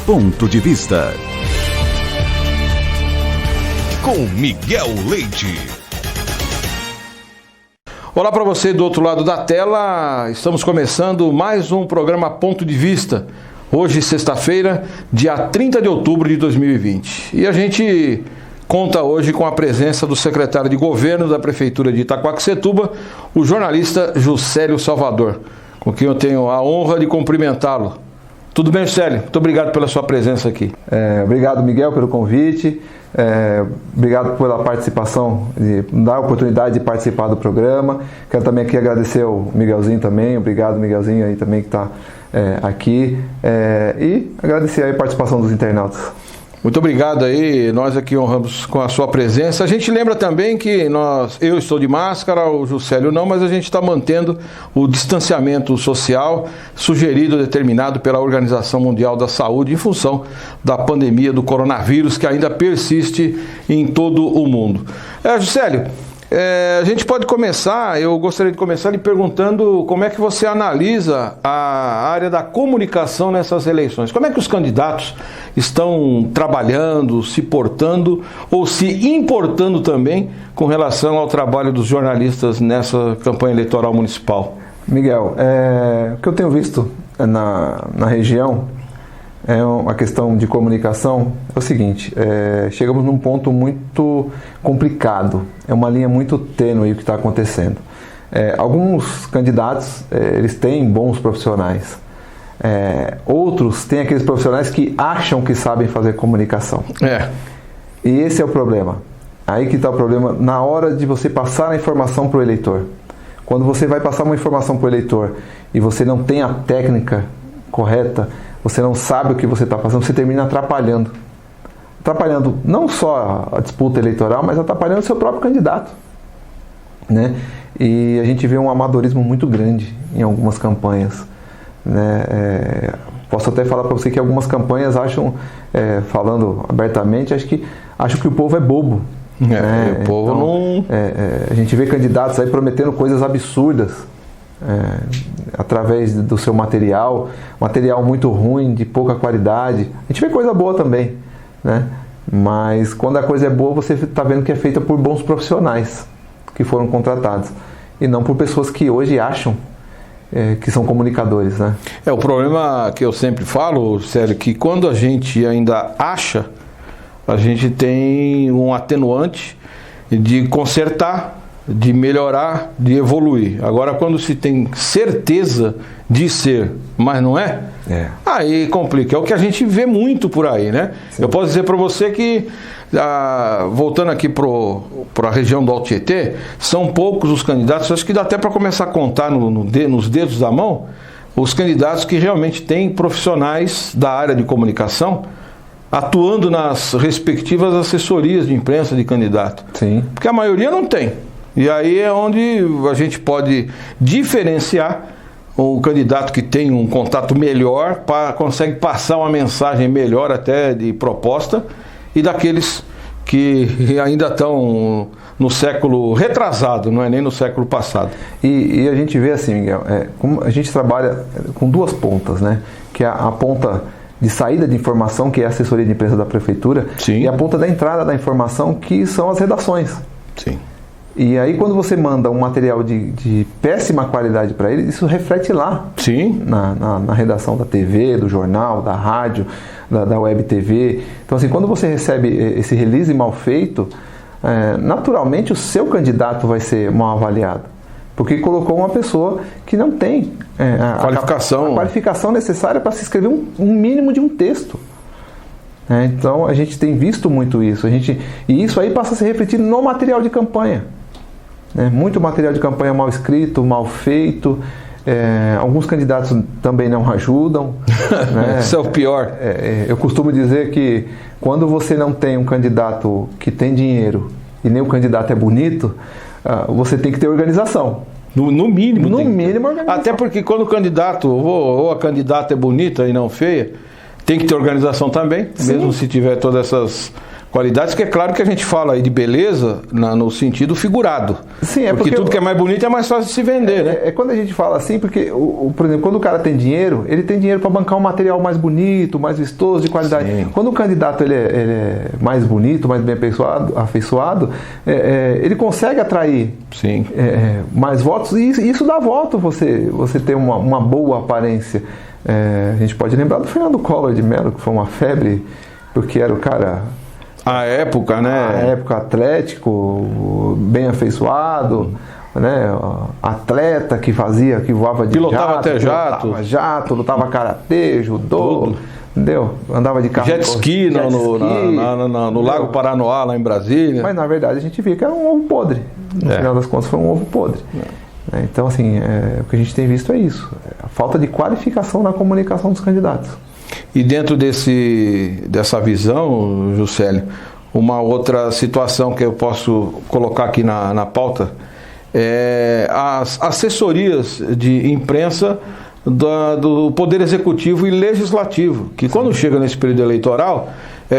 Ponto de Vista. Com Miguel Leite. Olá para você do outro lado da tela, estamos começando mais um programa Ponto de Vista. Hoje, sexta-feira, dia 30 de outubro de 2020. E a gente conta hoje com a presença do secretário de Governo da Prefeitura de Itaquaquecetuba, o jornalista Juscelio Salvador, com quem eu tenho a honra de cumprimentá-lo. Tudo bem, Juscelio? Muito obrigado pela sua presença aqui. Obrigado, Miguel, pelo convite. Obrigado pela participação, de dar a oportunidade de participar do programa. Quero também aqui agradecer ao Miguelzinho também. Obrigado, Miguelzinho, aí também que está aqui. E agradecer aí a participação dos internautas. Muito obrigado aí, nós aqui honramos com a sua presença. A gente lembra também que eu estou de máscara, o Juscelio não, mas a gente está mantendo o distanciamento social sugerido, determinado pela Organização Mundial da Saúde em função da pandemia do coronavírus que ainda persiste em todo o mundo. Juscelio, a gente pode começar, eu gostaria de começar lhe perguntando como é que você analisa a área da comunicação nessas eleições. Como é que os candidatos estão trabalhando, se portando ou se importando também com relação ao trabalho dos jornalistas nessa campanha eleitoral municipal? Miguel, o que eu tenho visto na região é uma questão de comunicação, é o seguinte, chegamos num ponto muito complicado, é uma linha muito tênue o que está acontecendo. Alguns candidatos, eles têm bons profissionais, outros têm aqueles profissionais que acham que sabem fazer comunicação. E esse é o problema, aí que está o problema na hora de você passar a informação para o eleitor. Quando você vai passar uma informação para o eleitor e você não tem a técnica correta, você não sabe o que você está fazendo, você termina atrapalhando. Atrapalhando não só a disputa eleitoral, mas atrapalhando o seu próprio candidato, né? E a gente vê um amadorismo muito grande em algumas campanhas, né? Posso até falar para você que algumas campanhas acham, falando abertamente, acham que o povo é bobo. Né? O povo não... a gente vê candidatos aí prometendo coisas absurdas, através do seu material muito ruim, de pouca qualidade. A gente vê coisa boa também, né? Mas quando a coisa é boa, você está vendo que é feita por bons profissionais que foram contratados e não por pessoas que hoje acham que são comunicadores, né? O problema que eu sempre falo, sério, que quando a gente ainda acha, a gente tem um atenuante de consertar, de melhorar, de evoluir. Agora, quando se tem certeza de ser, mas não é, aí complica. É o que a gente vê muito por aí, né? Sim. Eu posso dizer para você que, voltando aqui para a região do Alto Tietê, são poucos os candidatos, acho que dá até para começar a contar nos dedos da mão, os candidatos que realmente têm profissionais da área de comunicação atuando nas respectivas assessorias de imprensa de candidato. Sim. Porque a maioria não tem. E aí é onde a gente pode diferenciar o candidato que tem um contato melhor, consegue passar uma mensagem melhor até de proposta, e daqueles que ainda estão no século retrasado, não é nem no século passado. E a gente vê assim, Miguel, como a gente trabalha com duas pontas, né? Que é a ponta de saída de informação, que é a assessoria de imprensa da prefeitura, Sim. E a ponta da entrada da informação, que são as redações. Sim. E aí quando você manda um material de péssima qualidade para ele, isso reflete lá. Sim. Na redação da TV, do jornal, da rádio, da web TV. Então assim, quando você recebe esse release mal feito, naturalmente o seu candidato vai ser mal avaliado. Porque colocou uma pessoa que não tem a qualificação necessária para se escrever um mínimo de um texto. Então a gente tem visto muito isso. E isso aí passa a se refletir no material de campanha. Muito material de campanha mal escrito, mal feito. Alguns candidatos também não ajudam. Né? Isso é o pior. Eu costumo dizer que quando você não tem um candidato que tem dinheiro e nem o candidato é bonito, você tem que ter organização. No mínimo. No mínimo organização. Até porque quando o candidato ou a candidata é bonita e não feia, tem que ter organização também, Sim. Mesmo se tiver todas essas qualidades, que é claro que a gente fala aí de beleza no sentido figurado. Sim, porque tudo que é mais bonito é mais fácil de se vender, né? É quando a gente fala assim, porque, por exemplo, quando o cara tem dinheiro, ele tem dinheiro para bancar um material mais bonito, mais vistoso, de qualidade. Sim. Quando o candidato ele é mais bonito, mais bem afeiçoado, ele consegue atrair Sim. mais votos, e isso dá voto, você ter uma boa aparência. A gente pode lembrar do Fernando Collor de Mello, que foi uma febre, porque era o cara... A época, né? A época, atlético, bem afeiçoado, né? Atleta que voava de pilotava até jato, lutava karatê, judô, entendeu? Andava de carro. Jet ski no Lago Paranoá, lá em Brasília. Mas na verdade a gente via que era um ovo podre. No final das contas foi um ovo podre. Então, assim, o que a gente tem visto é isso. A falta de qualificação na comunicação dos candidatos. E dentro dessa visão, Juscelio, uma outra situação que eu posso colocar aqui na pauta é as assessorias de imprensa do Poder Executivo e Legislativo, que quando chega nesse período eleitoral,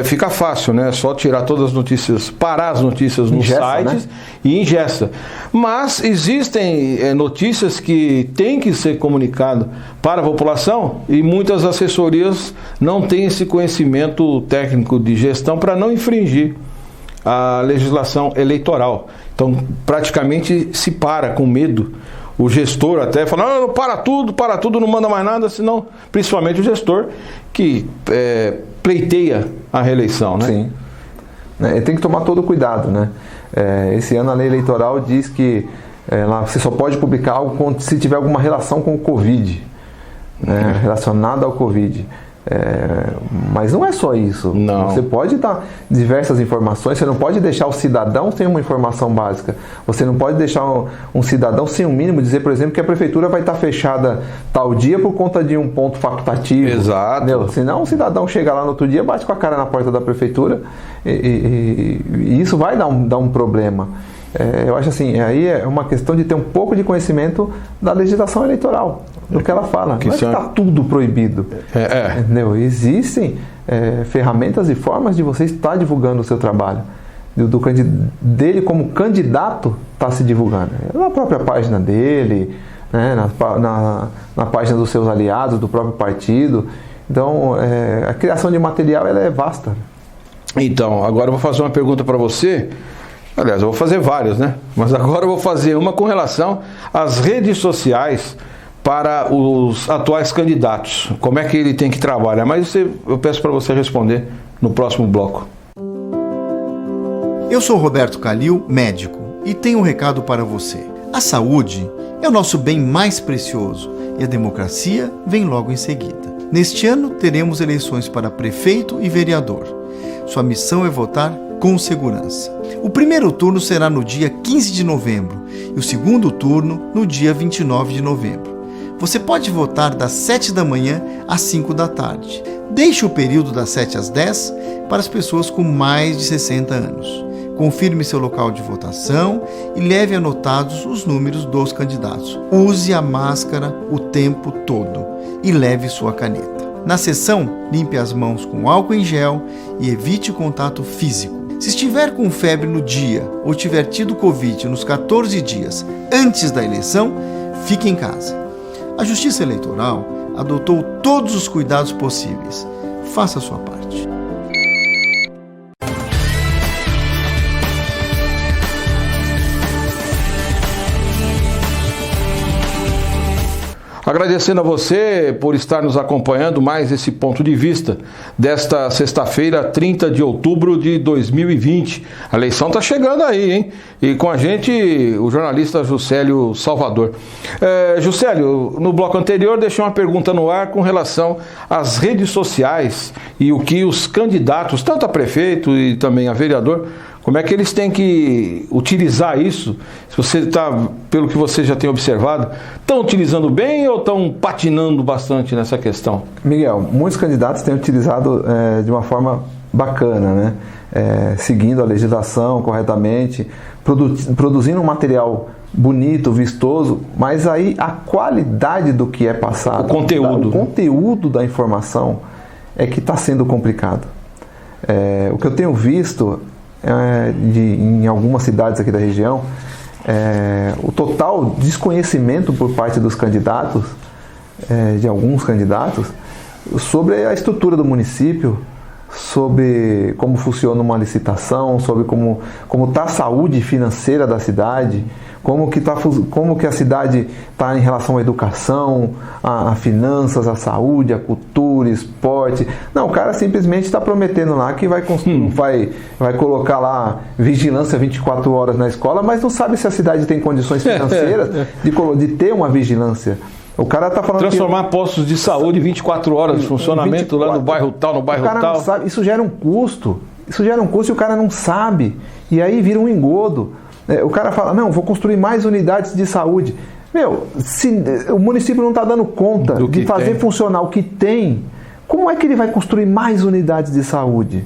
fica fácil, né? Só tirar todas as notícias, parar as notícias nos sites, né? E ingesta. Mas existem notícias que têm que ser comunicadas para a população e muitas assessorias não têm esse conhecimento técnico de gestão para não infringir a legislação eleitoral. Então, praticamente se para com medo. O gestor até fala, não, para tudo, não manda mais nada, senão, principalmente o gestor que pleiteia a reeleição, né? Sim. Tem que tomar todo o cuidado, né? Esse ano a lei eleitoral diz que você só pode publicar algo se tiver alguma relação com o Covid, né? Relacionado ao Covid. Mas não é só isso. Não. Você pode dar diversas informações, você não pode deixar o cidadão sem uma informação básica. Você não pode deixar um cidadão sem um mínimo, dizer, por exemplo, que a prefeitura vai estar fechada tal dia por conta de um ponto facultativo. Exato. Entendeu? Senão o cidadão chega lá no outro dia, bate com a cara na porta da prefeitura e isso vai dar um problema. Eu acho assim, aí é uma questão de ter um pouco de conhecimento da legislação eleitoral, do que ela fala. Não é que está tudo proibido. Entendeu? Existem ferramentas e formas de você estar divulgando o seu trabalho. Dele como candidato está se divulgando. Na própria página dele, né? na página dos seus aliados, do próprio partido. Então, a criação de material ela é vasta. Então, agora eu vou fazer uma pergunta para você. Aliás, eu vou fazer várias, né? Mas agora eu vou fazer uma com relação às redes sociais para os atuais candidatos. Como é que ele tem que trabalhar? Mas eu peço para você responder no próximo bloco. Eu sou Roberto Calil, médico, e tenho um recado para você. A saúde é o nosso bem mais precioso e a democracia vem logo em seguida. Neste ano, teremos eleições para prefeito e vereador. Sua missão é votar com segurança. O primeiro turno será no dia 15 de novembro e o segundo turno no dia 29 de novembro. Você pode votar das 7 da manhã às 5 da tarde. Deixe o período das 7 às 10 para as pessoas com mais de 60 anos. Confirme seu local de votação e leve anotados os números dos candidatos. Use a máscara o tempo todo e leve sua caneta. Na sessão, limpe as mãos com álcool em gel e evite o contato físico. Se estiver com febre no dia ou tiver tido Covid nos 14 dias antes da eleição, fique em casa. A Justiça Eleitoral adotou todos os cuidados possíveis. Faça a sua parte. Agradecendo a você por estar nos acompanhando mais esse ponto de vista desta sexta-feira, 30 de outubro de 2020. A eleição está chegando aí, hein? E com a gente o jornalista Juscelio Salvador. Juscelio, no bloco anterior deixei uma pergunta no ar com relação às redes sociais e o que os candidatos, tanto a prefeito e também a vereador, como é que eles têm que utilizar isso? Se você está, pelo que você já tem observado, estão utilizando bem ou estão patinando bastante nessa questão? Miguel, muitos candidatos têm utilizado de uma forma bacana, né? Seguindo a legislação corretamente, produzindo um material bonito, vistoso, mas aí a qualidade do que é passado, o conteúdo da informação é que está sendo complicado. O que eu tenho visto em algumas cidades aqui da região, o total desconhecimento por parte dos candidatos, de alguns candidatos, sobre a estrutura do município, sobre como funciona uma licitação, sobre como está a saúde financeira da cidade, como que a cidade está em relação à educação, a finanças, a saúde, a cultura, esporte. Não, o cara simplesmente está prometendo lá que vai colocar lá vigilância 24 horas na escola, mas não sabe se a cidade tem condições financeiras de ter uma vigilância. O cara está falando transformar postos de saúde 24 horas de funcionamento 24, lá no bairro tal, no bairro tal. Não sabe, isso gera um custo. E o cara não sabe. E aí vira um engodo. O cara fala, não, vou construir mais unidades de saúde. Se o município não está dando conta de fazer funcionar o que tem, como é que ele vai construir mais unidades de saúde?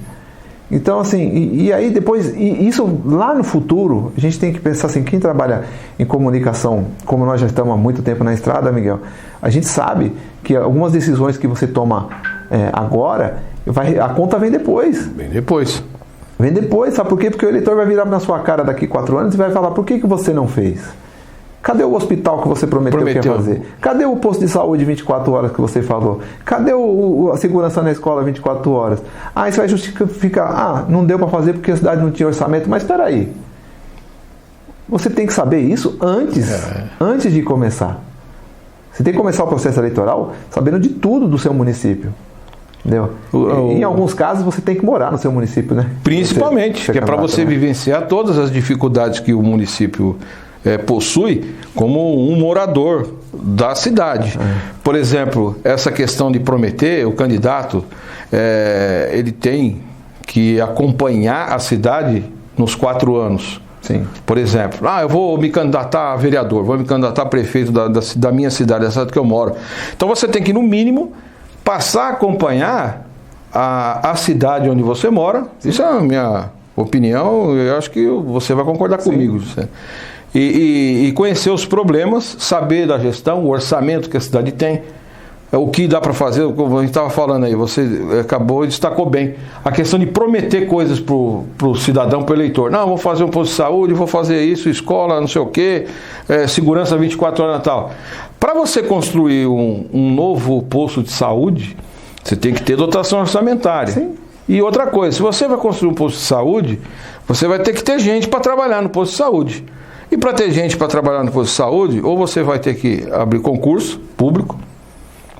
Então, assim, e aí depois, isso lá no futuro, a gente tem que pensar assim, quem trabalha em comunicação, como nós já estamos há muito tempo na estrada, Miguel, a gente sabe que algumas decisões que você toma agora, a conta vem depois. Vem depois, sabe por quê? Porque o eleitor vai virar na sua cara daqui 4 anos e vai falar, por que você não fez? Cadê o hospital que você prometeu que ia fazer? Cadê o posto de saúde 24 horas que você falou? Cadê a segurança na escola 24 horas? Isso vai justificar, não deu para fazer porque a cidade não tinha orçamento. Mas espera aí. Você tem que saber isso antes de começar. Você tem que começar o processo eleitoral sabendo de tudo do seu município. Entendeu? Em alguns casos você tem que morar no seu município, né? Principalmente, que é para você vivenciar todas as dificuldades que o município possui como um morador da cidade. Por exemplo, essa questão de prometer, o candidato ele tem que acompanhar a cidade nos 4 anos. Sim. Por exemplo, eu vou me candidatar a vereador, vou me candidatar a prefeito da minha cidade, da cidade que eu moro. Então você tem que, no mínimo, passar a acompanhar a cidade onde você mora. Isso é a minha opinião, eu acho que você vai concordar comigo. E conhecer os problemas, saber da gestão, o orçamento que a cidade tem, o que dá para fazer, como a gente estava falando aí, você acabou e destacou bem, a questão de prometer coisas para o cidadão, para o eleitor. Não, vou fazer um posto de saúde, vou fazer isso, escola, não sei o quê, segurança 24 horas e tal. Para você construir um novo posto de saúde, você tem que ter dotação orçamentária. Sim. E outra coisa, se você vai construir um posto de saúde, você vai ter que ter gente para trabalhar no posto de saúde. E para ter gente para trabalhar no posto de saúde, ou você vai ter que abrir concurso público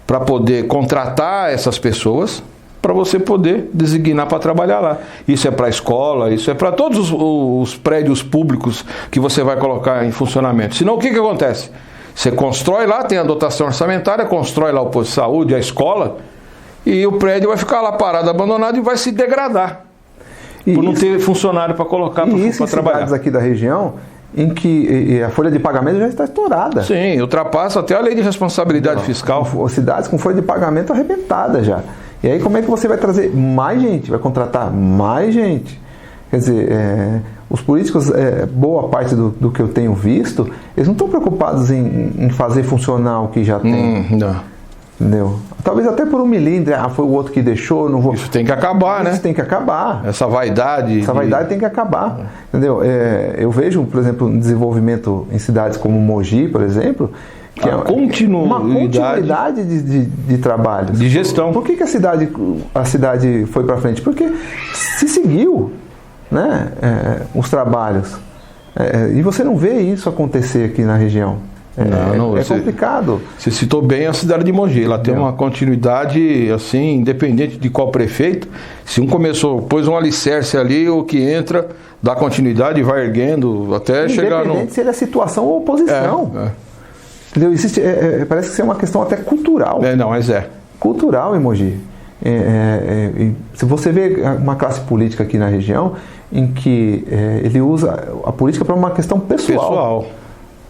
para poder contratar essas pessoas, para você poder designar para trabalhar lá. Isso é para a escola, isso é para todos os prédios públicos que você vai colocar em funcionamento. Senão, o que acontece? Você constrói lá, tem a dotação orçamentária, constrói lá o posto de saúde, a escola, e o prédio vai ficar lá parado, abandonado e vai se degradar. Por não ter funcionário para colocar para trabalhar. Cidades aqui da região em que a folha de pagamento já está estourada. Sim, ultrapassa até a lei de responsabilidade fiscal. Cidades com folha de pagamento arrebentada já. E aí como é que você vai trazer mais gente? Vai contratar mais gente? Quer dizer, os políticos, boa parte do que eu tenho visto, eles não estão preocupados em fazer funcionar o que já tem. Não. Entendeu? Talvez até por um milímetro, foi o outro que deixou, não vou... Isso tem que acabar, né? Isso tem que acabar. Essa vaidade... Essa vaidade tem que acabar. Entendeu? Eu vejo, por exemplo, um desenvolvimento em cidades como Mogi, por exemplo, que uma continuidade de trabalho. De gestão. Por que a cidade foi para frente? Porque se seguiu, né, os trabalhos. E você não vê isso acontecer aqui na região. É complicado. Você citou bem a cidade de Mogi. Ela tem uma continuidade, assim, independente de qual prefeito. Se um pôs um alicerce ali, o que entra, dá continuidade e vai erguendo até chegar no... Independente se ele é situação ou oposição. Entendeu? Existe, parece que é uma questão até cultural. Mas cultural em Mogi. Se você vê uma classe política aqui na região em que ele usa a política para uma questão pessoal.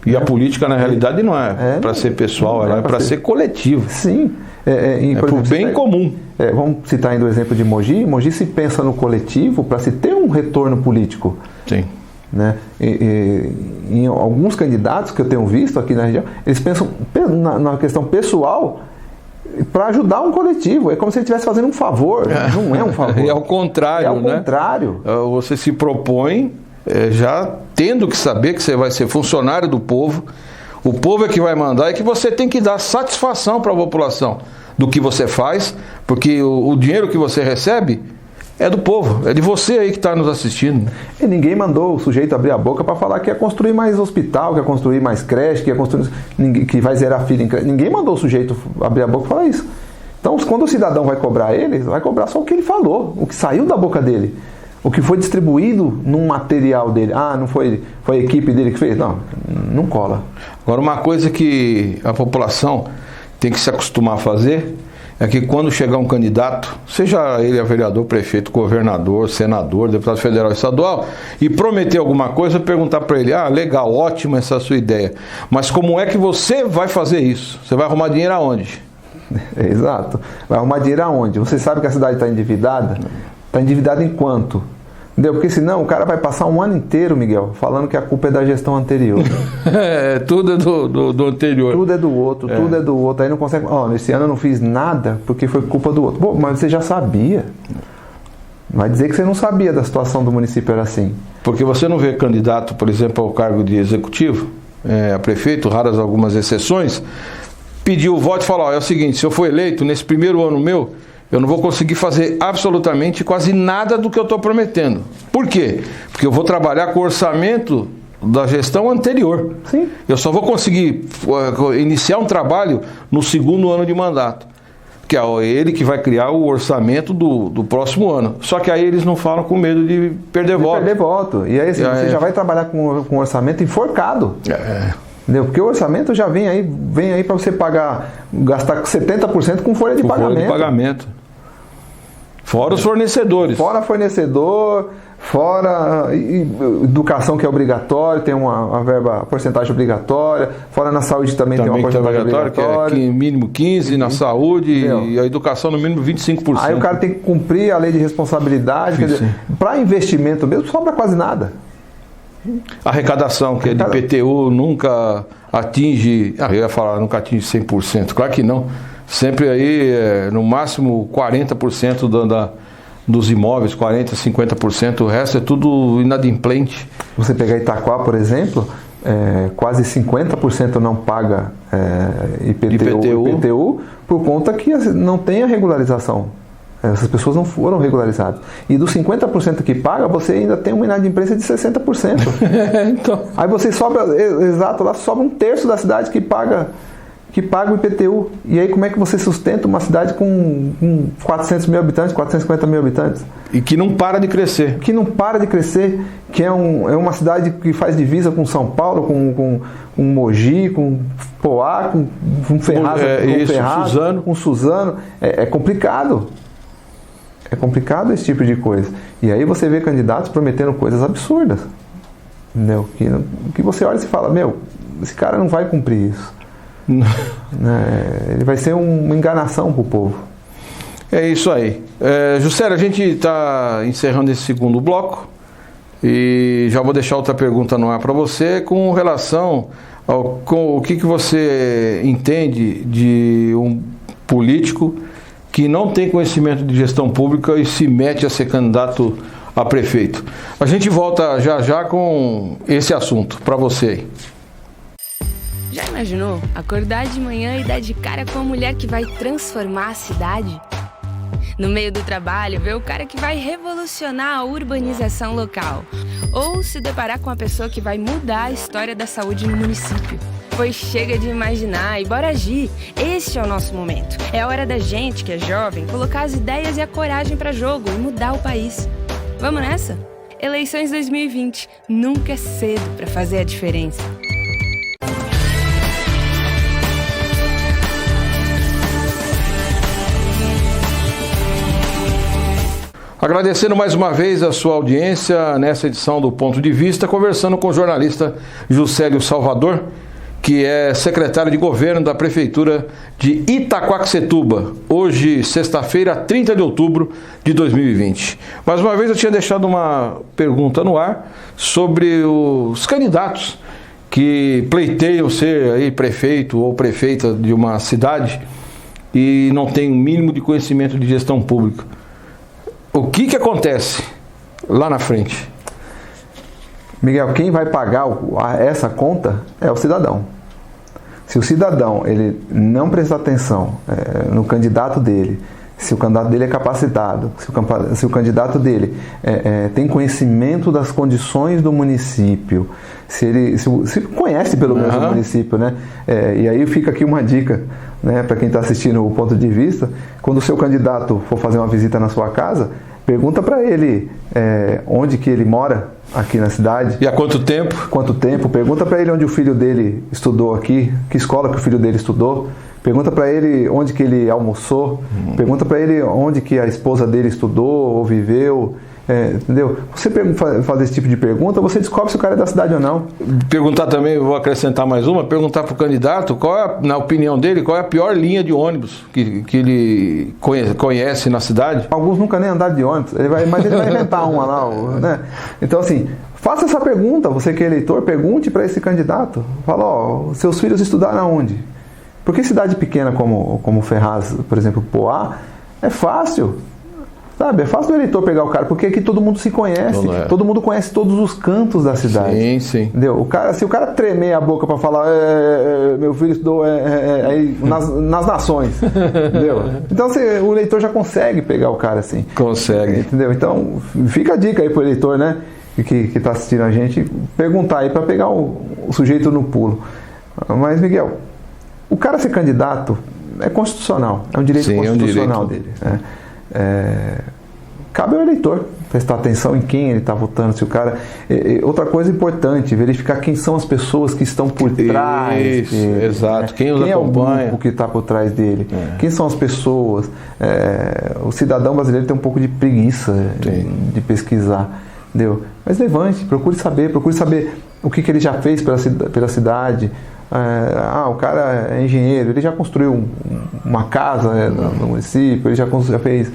E a política, na realidade, não é para ser pessoal, ela é para ser coletivo. Sim. Por exemplo, bem comum. Vamos citar ainda o exemplo de Mogi. Mogi se pensa no coletivo para se ter um retorno político. Sim. Né? Em alguns candidatos que eu tenho visto aqui na região, eles pensam na questão pessoal para ajudar um coletivo. É como se ele estivesse fazendo um favor. Não é um favor. É ao contrário, É ao né? contrário. Você se propõe já tendo que saber que você vai ser funcionário do povo. O povo é que vai mandar e que você tem que dar satisfação para a população do que você faz, porque o dinheiro que você recebe é do povo, é de você aí que está nos assistindo. E ninguém mandou o sujeito abrir a boca para falar que ia construir mais hospital, que ia construir mais creche, que ia construir, que vai zerar filho em creche. Ninguém mandou o sujeito abrir a boca para falar isso. Então, quando o cidadão vai cobrar ele, vai cobrar só o que ele falou, o que saiu da boca dele, o que foi distribuído num material dele. Ah, não foi a equipe dele que fez? Não cola. Agora, uma coisa que a população tem que se acostumar a fazer é que quando chegar um candidato, seja ele a vereador, prefeito, governador, senador, deputado federal e estadual, e prometer alguma coisa, perguntar para ele: legal, ótima essa sua ideia, mas como é que você vai fazer isso? Você vai arrumar dinheiro aonde? Exato. Vai arrumar dinheiro aonde? Você sabe que a cidade está endividada? Está endividada em quanto? Entendeu? Porque senão o cara vai passar um ano inteiro, Miguel, falando que a culpa é da gestão anterior. Tudo é do anterior. Tudo é do outro, tudo é do outro. Aí não consegue. Nesse ano eu não fiz nada porque foi culpa do outro. Bom, mas você já sabia. Vai dizer que você não sabia da situação do município era assim. Porque você não vê candidato, por exemplo, ao cargo de executivo, a prefeito, raras algumas exceções, pediu o voto e falou: é o seguinte, se eu for eleito nesse primeiro ano meu, eu não vou conseguir fazer absolutamente quase nada do que eu estou prometendo. Por quê? Porque eu vou trabalhar com o orçamento da gestão anterior. Sim. Eu só vou conseguir iniciar um trabalho no segundo ano de mandato, que é ele que vai criar o orçamento do próximo ano. Só que aí eles não falam com medo de perder voto. E aí assim, você já vai trabalhar com o orçamento enforcado. Entendeu? Porque o orçamento já vem aí para você gastar 70% com folha de pagamento. Fora os fornecedores. Fora fornecedor, fora educação que é obrigatório, tem uma verba, porcentagem obrigatória, fora na saúde também tem uma porcentagem obrigatória. Que é mínimo 15% na saúde, e a educação no mínimo 25%. Aí o cara tem que cumprir a lei de responsabilidade, para investimento mesmo sobra quase nada. Arrecadação, que é de IPTU, nunca atinge, eu ia falar, nunca atinge 100%, claro que não. Sempre aí, no máximo 40% dos imóveis, 40%, 50%, o resto é tudo inadimplente. Você pegar Itaquá, por exemplo, quase 50% não paga IPTU por conta que não tem a regularização. Essas pessoas não foram regularizadas. E dos 50% que paga, você ainda tem uma inadimplência de 60%. Então. Aí você sobra, lá sobra um terço da cidade que paga o IPTU. E aí como é que você sustenta uma cidade com 400 mil habitantes, 450 mil habitantes? E que não para de crescer. Que não para de crescer, que é uma cidade que faz divisa com São Paulo, com Mogi, com Poá, com Ferraz, com Suzano. É complicado. É complicado esse tipo de coisa. E aí você vê candidatos prometendo coisas absurdas. Entendeu? Que você olha e fala, esse cara não vai cumprir isso. Ele vai ser uma enganação para o povo. É isso aí. Juscelio, a gente está encerrando esse segundo bloco e já vou deixar outra pergunta no ar para você com relação com o que você entende de um político que não tem conhecimento de gestão pública e se mete a ser candidato a prefeito. A gente volta já com esse assunto para você aí. Já imaginou acordar de manhã e dar de cara com a mulher que vai transformar a cidade? No meio do trabalho, ver o cara que vai revolucionar a urbanização local. Ou se deparar com a pessoa que vai mudar a história da saúde no município. Pois chega de imaginar e bora agir. Este é o nosso momento. É a hora da gente, que é jovem, colocar as ideias e a coragem para jogo e mudar o país. Vamos nessa? Eleições 2020. Nunca é cedo para fazer a diferença. Agradecendo mais uma vez a sua audiência nessa edição do Ponto de Vista, conversando com o jornalista Juscelio Salvador, que é secretário de governo da Prefeitura de Itaquaquecetuba, hoje, sexta-feira, 30 de outubro de 2020. Mais uma vez eu tinha deixado uma pergunta no ar sobre os candidatos que pleiteiam ser aí prefeito ou prefeita de uma cidade e não tem o mínimo de conhecimento de gestão pública. O que acontece lá na frente? Miguel, quem vai pagar essa conta é o cidadão. Se o cidadão ele não prestar atenção no candidato dele, se o candidato dele é capacitado, se o candidato dele tem conhecimento das condições do município, se conhece pelo menos o município, né? E aí fica aqui uma dica, né, para quem está assistindo o Ponto de Vista: quando o seu candidato for fazer uma visita na sua casa, pergunta para ele onde que ele mora aqui na cidade. E há quanto tempo? Quanto tempo? Pergunta para ele onde o filho dele estudou aqui, que escola que o filho dele estudou. Pergunta para ele onde que ele almoçou. Pergunta para ele onde que a esposa dele estudou ou viveu. Entendeu? Você fazer esse tipo de pergunta, você descobre se o cara é da cidade ou não. Perguntar também, vou acrescentar mais uma, perguntar para o candidato na opinião dele, qual é a pior linha de ônibus que ele conhece na cidade. Alguns nunca nem andaram de ônibus, mas ele vai inventar uma lá, né? Então, assim, faça essa pergunta, você que é eleitor, pergunte para esse candidato. Fala, seus filhos estudaram aonde? Porque cidade pequena como Ferraz, por exemplo, Poá, é fácil. Sabe, é fácil o eleitor pegar o cara, porque aqui todo mundo se conhece, todo mundo conhece todos os cantos da cidade. Sim, sim. Entendeu? Se o cara tremer a boca para falar, meu filho estudou nas nações, entendeu? Então o eleitor já consegue pegar o cara assim. Consegue. Entendeu? Então fica a dica aí pro eleitor, né, que está assistindo a gente, perguntar aí para pegar o sujeito no pulo. Mas, Miguel, o cara ser candidato é constitucional, é um direito constitucional dele. Cabe ao eleitor prestar atenção em quem ele está votando, se o cara... outra coisa importante, verificar quem são as pessoas que estão por trás dele, exato, quem os acompanha, é o grupo que está por trás dele, quem são as pessoas. O cidadão brasileiro tem um pouco de preguiça de pesquisar, entendeu? Mas levante, procure saber o que ele já fez pela cidade. O cara é engenheiro, ele já construiu uma casa no município, ele já fez,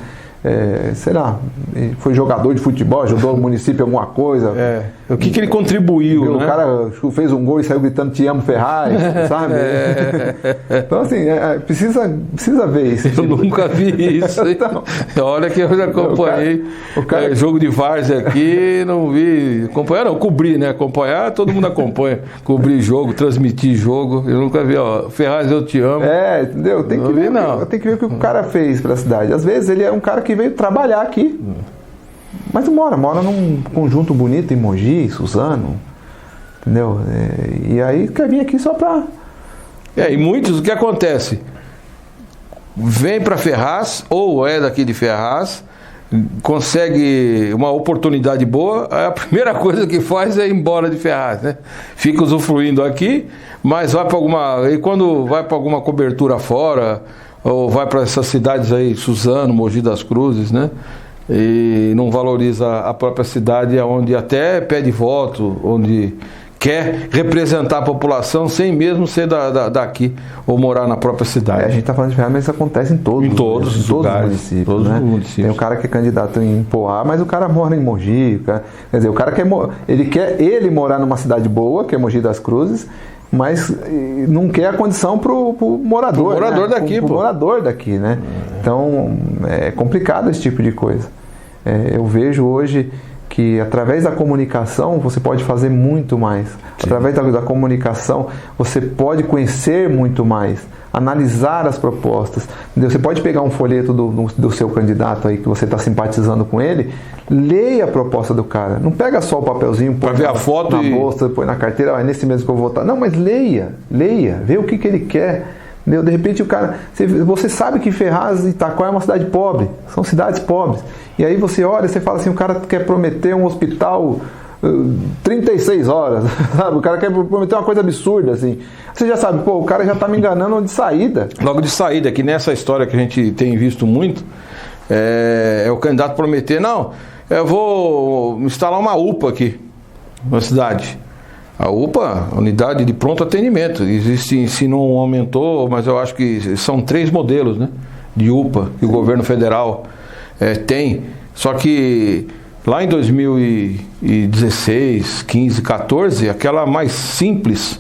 sei lá, foi jogador de futebol, ajudou o município em alguma coisa. O que ele contribuiu, né? O cara fez um gol e saiu gritando "Te amo, Ferraz", sabe? Então, assim, precisa ver isso. Eu nunca vi isso. Então, olha que eu já acompanhei jogo de várzea aqui, não vi. Acompanhar não, cobrir, né? Acompanhar, todo mundo acompanha. Cobrir jogo, transmitir jogo. Eu nunca vi, Ferraz, eu te amo. Entendeu? Tem que ver o que o cara fez pela cidade. Às vezes ele é um cara que veio trabalhar aqui. Mas mora num conjunto bonito em Mogi, Suzano, entendeu? E aí quer vir aqui só pra... E muitos, o que acontece? Vem para Ferraz, ou é daqui de Ferraz, consegue uma oportunidade boa, a primeira coisa que faz é ir embora de Ferraz, né? Fica usufruindo aqui, mas vai para e quando vai para alguma cobertura fora, ou vai para essas cidades aí, Suzano, Mogi das Cruzes, né? E não valoriza a própria cidade, onde até pede voto, onde quer representar a população sem mesmo ser daqui ou morar na própria cidade. A gente está falando de Ferraz, mas isso acontece em todos os municípios. Todos, né? os municípios. Tem o cara que é candidato em Poá, mas o cara mora em Mogi. Quer dizer, o cara quer morar numa cidade boa, que é Mogi das Cruzes, mas não quer a condição pro morador. Pro morador, né? Pro morador daqui, né? Então, é complicado esse tipo de coisa. Eu vejo hoje que através da comunicação você pode fazer muito mais. Sim. Através da comunicação você pode conhecer muito mais, analisar as propostas. Entendeu? Você pode pegar um folheto do seu candidato aí, que você está simpatizando com ele, leia a proposta do cara. Não pega só o papelzinho, põe ver a foto na bolsa, põe na carteira, é nesse mesmo que eu vou votar. Não, mas leia, vê o que ele quer. Entendeu? De repente o cara... Você sabe que Ferraz e Itaquá é uma cidade pobre, são cidades pobres. E aí você olha e você fala assim, o cara quer prometer um hospital 36 horas, sabe? O cara quer prometer uma coisa absurda, assim. Você já sabe, o cara já está me enganando de saída. Logo de saída, que nessa história que a gente tem visto muito, é o candidato prometer, não, eu vou instalar uma UPA aqui na cidade. A UPA, Unidade de Pronto Atendimento, existe, se não aumentou, mas eu acho que são 3 modelos, né, de UPA que o governo federal tem. Só que lá em 2016, 15, 14, aquela mais simples,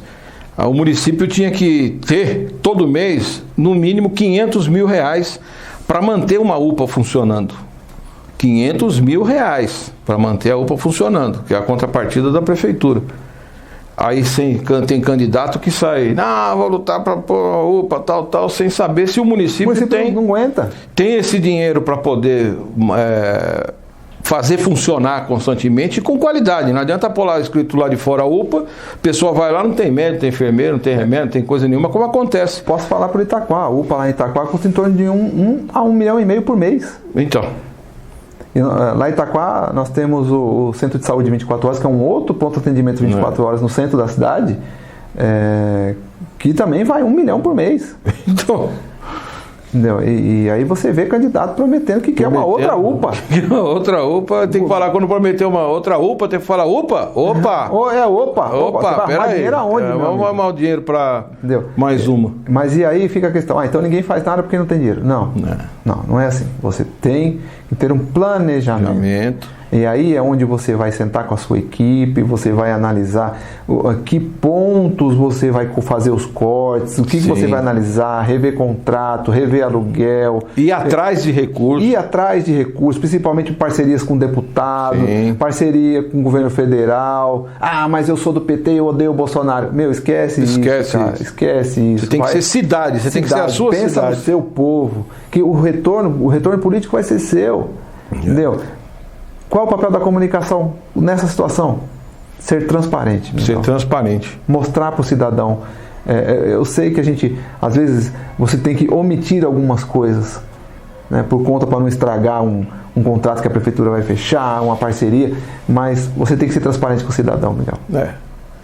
O município tinha que ter, todo mês, no mínimo 500 mil reais para manter uma UPA funcionando. 500 mil reais para manter a UPA funcionando, que é a contrapartida da prefeitura. Aí tem candidato que sai, não, vou lutar para pôr a UPA, tal, sem saber se o município não aguenta. Tem esse dinheiro para poder fazer funcionar constantemente e com qualidade. Não adianta pôr lá escrito lá de fora a UPA, a pessoa vai lá, não tem médico, tem enfermeiro, não tem remédio, não tem coisa nenhuma, como acontece. Posso falar para Itaquá, a UPA lá em Itaquá custa em torno de 1 a 1,5 milhão por mês. Então. E lá em Itaquá nós temos o Centro de Saúde 24 horas, que é um outro ponto de atendimento 24 horas no centro da cidade, que também vai 1 milhão por mês. Então... Entendeu? E aí você vê candidato prometendo que quer uma outra UPA. Outra UPA, tem que falar, quando prometer uma outra UPA, tem que falar UPA. Opa! Opa, peraí. Dinheiro aonde, vamos arrumar o dinheiro para mais uma. Mas e aí fica a questão, então ninguém faz nada porque não tem dinheiro. Não é assim. Você tem que ter um planejamento. E aí é onde você vai sentar com a sua equipe, você vai analisar que pontos você vai fazer os cortes, o que você vai analisar, rever contrato, rever aluguel. Ir atrás de recursos. Principalmente parcerias com deputado, parceria com o governo federal. Ah, mas eu sou do PT e eu odeio o Bolsonaro. Meu, esquece isso, cara. Esquece isso. Você tem que ser cidade, você tem que ser a sua cidade. Pensa no seu povo, que o retorno político vai ser seu. Entendeu? Qual é o papel da comunicação nessa situação? Ser transparente. Ser transparente. Mostrar para o cidadão. Eu sei que às vezes, você tem que omitir algumas coisas, né, por conta para não estragar um contrato que a prefeitura vai fechar, uma parceria, mas você tem que ser transparente com o cidadão, Miguel.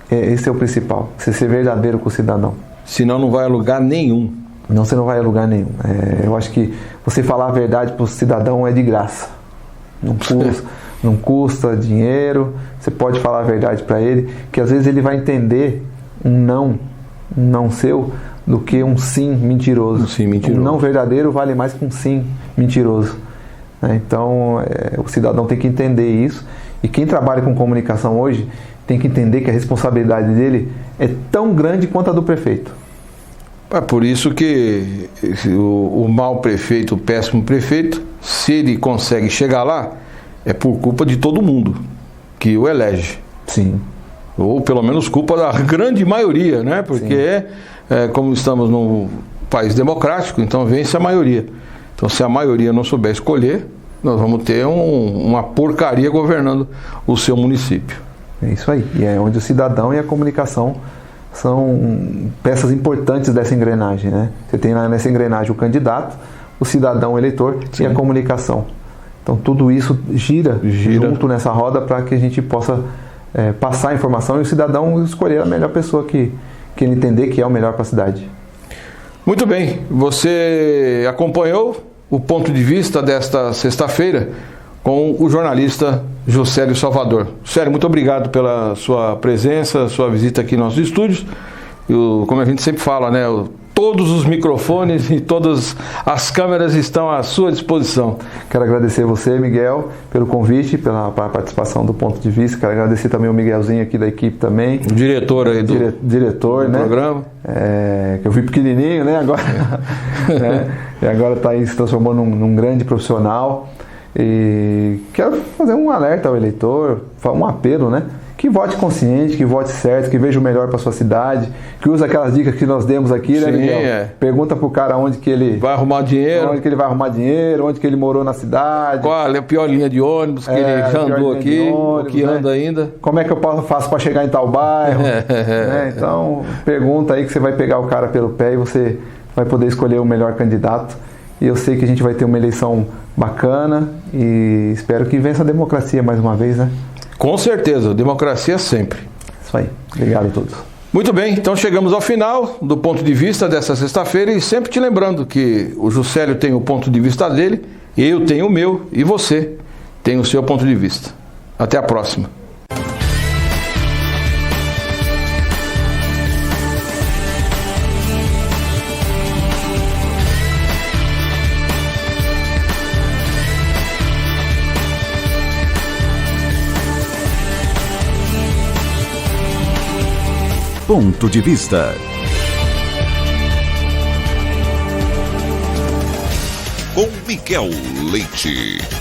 Esse é o principal, você ser verdadeiro com o cidadão. Senão não vai a lugar nenhum. Não, você não vai a lugar nenhum. Eu acho que você falar a verdade para o cidadão é de graça. Não custa dinheiro, você pode falar a verdade para ele, que às vezes ele vai entender um não seu, do que um sim mentiroso. Um não verdadeiro vale mais que um sim mentiroso. Então, o cidadão tem que entender isso, e quem trabalha com comunicação hoje tem que entender que a responsabilidade dele é tão grande quanto a do prefeito. É por isso que o mau prefeito, o péssimo prefeito, se ele consegue chegar lá, é por culpa de todo mundo que o elege. Sim. Ou pelo menos culpa da grande maioria, né? Porque como estamos num país democrático, então vence a maioria. Então se a maioria não souber escolher, nós vamos ter uma porcaria governando o seu município. É isso aí. E é onde o cidadão e a comunicação são peças importantes dessa engrenagem, né? Você tem lá nessa engrenagem o candidato, o cidadão, o eleitor e a comunicação. Então tudo isso gira junto nessa roda para que a gente possa passar a informação e o cidadão escolher a melhor pessoa que ele entender que é o melhor para a cidade. Muito bem, você acompanhou o ponto de vista desta sexta-feira com o jornalista Juscelio Salvador. Juscelio, muito obrigado pela sua presença, sua visita aqui em nossos estúdios. Como a gente sempre fala, né? Todos os microfones e todas as câmeras estão à sua disposição. Quero agradecer você, Miguel, pelo convite, pela participação do ponto de vista. Quero agradecer também o Miguelzinho aqui da equipe também. O diretor aí do programa. Que eu fui pequenininho, né? Agora, e agora está aí se transformando num grande profissional. E quero fazer um alerta ao eleitor, um apelo, né? Que vote consciente, que vote certo, que veja o melhor para sua cidade, que use aquelas dicas que nós demos aqui, né, Miguel? Pergunta pro cara onde que ele vai arrumar dinheiro, onde que ele morou na cidade, qual é a pior linha de ônibus que ele já andou aqui, ou que anda ainda. Como é que eu faço para chegar em tal bairro? Né? Então, pergunta aí que você vai pegar o cara pelo pé e você vai poder escolher o melhor candidato. E eu sei que a gente vai ter uma eleição bacana e espero que vença a democracia mais uma vez, né? Com certeza, democracia sempre. Isso aí. Obrigado a todos. Muito bem, então chegamos ao final do ponto de vista dessa sexta-feira e sempre te lembrando que o Juscelio tem o ponto de vista dele, eu tenho o meu e você tem o seu ponto de vista. Até a próxima. ponto de vista. Com Miguel Leite.